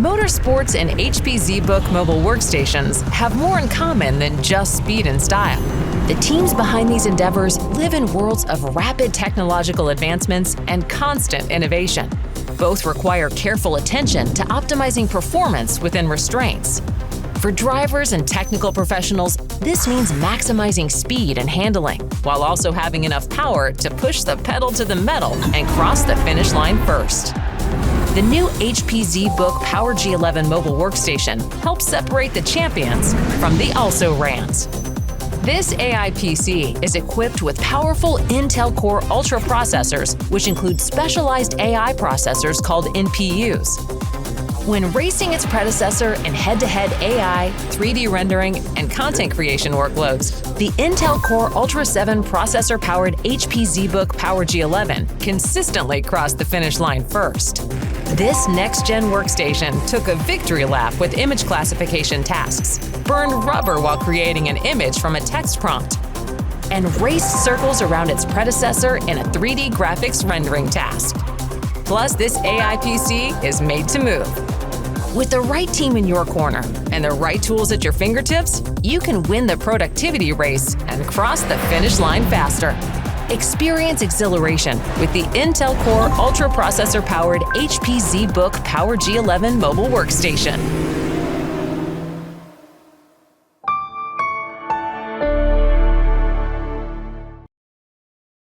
Motorsports and HP ZBook mobile workstations have more in common than just speed and style. The teams behind these endeavors live in worlds of rapid technological advancements and constant innovation. Both require careful attention to optimizing performance within restraints. For drivers and technical professionals, this means maximizing speed and handling, while also having enough power to push the pedal to the metal and cross the finish line first. The new HP ZBook Power G11 mobile workstation helps separate the champions from the also-rans. This AI PC is equipped with powerful Intel Core Ultra processors, which include specialized AI processors called NPUs. When racing its predecessor in head-to-head AI, 3D rendering, and content creation workloads, the Intel Core Ultra 7 processor-powered HP ZBook Power G11 consistently crossed the finish line first. This next-gen workstation took a victory lap with image classification tasks, burned rubber while creating an image from a text prompt, and raced circles around its predecessor in a 3D graphics rendering task. Plus, this AI PC is made to move. With the right team in your corner and the right tools at your fingertips, you can win the productivity race and cross the finish line faster. Experience exhilaration with the Intel Core Ultra processor-powered HP ZBook Power G11 mobile workstation.